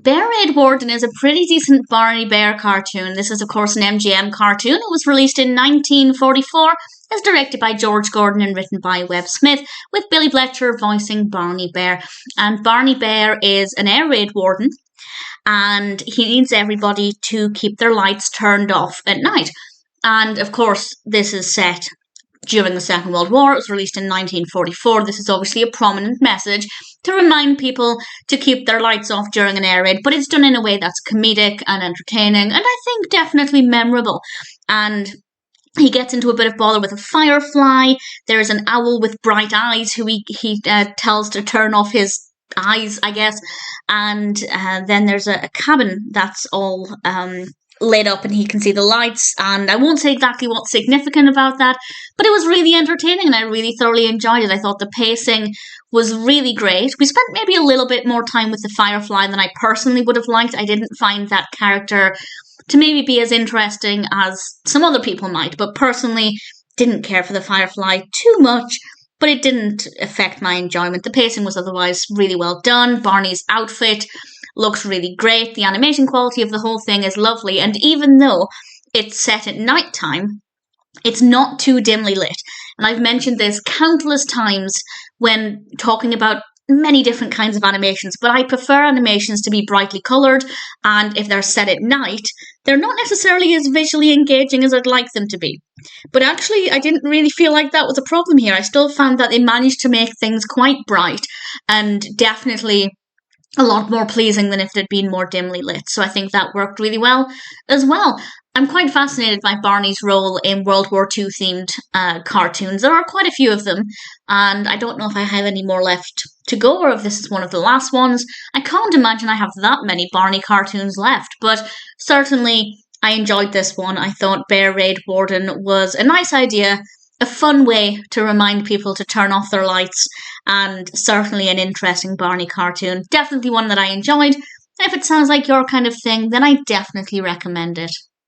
Bear Raid Warden is a pretty decent Barney Bear cartoon. This is, of course, an MGM cartoon. It was released in 1944, as directed by George Gordon and written by Webb Smith, with Billy Bletcher voicing Barney Bear. And Barney Bear is an air raid warden, and he needs everybody to keep their lights turned off at night. And, of course, this is set during the Second World War. It was released in 1944. This is obviously a prominent message to remind people to keep their lights off during an air raid, but it's done in a way that's comedic and entertaining, and I think definitely memorable. And he gets into a bit of bother with a firefly. There's an owl with bright eyes who he tells to turn off his eyes, I guess. And then there's a cabin that's all lit up and he can see the lights, and I won't say exactly what's significant about that, but it was really entertaining and I really thoroughly enjoyed it. I thought the pacing was really great. We spent maybe a little bit more time with the Firefly than I personally would have liked. I didn't find that character to maybe be as interesting as some other people might, but personally didn't care for the Firefly too much, but it didn't affect my enjoyment. The pacing was otherwise really well done. Barney's outfit looks really great. The animation quality of the whole thing is lovely. And even though it's set at night time, it's not too dimly lit. And I've mentioned this countless times when talking about many different kinds of animations, but I prefer animations to be brightly coloured, and if they're set at night, they're not necessarily as visually engaging as I'd like them to be. But actually, I didn't really feel like that was a problem here. I still found that they managed to make things quite bright, and definitely a lot more pleasing than if it had been more dimly lit. So I think that worked really well as well. I'm quite fascinated by Barney's role in World War II themed cartoons. There are quite a few of them, and I don't know if I have any more left to go or if this is one of the last ones. I can't imagine I have that many Barney cartoons left, but certainly I enjoyed this one. I thought Bear Raid Warden was a nice idea, a fun way to remind people to turn off their lights, and certainly an interesting Barney cartoon. Definitely one that I enjoyed. If it sounds like your kind of thing, then I definitely recommend it.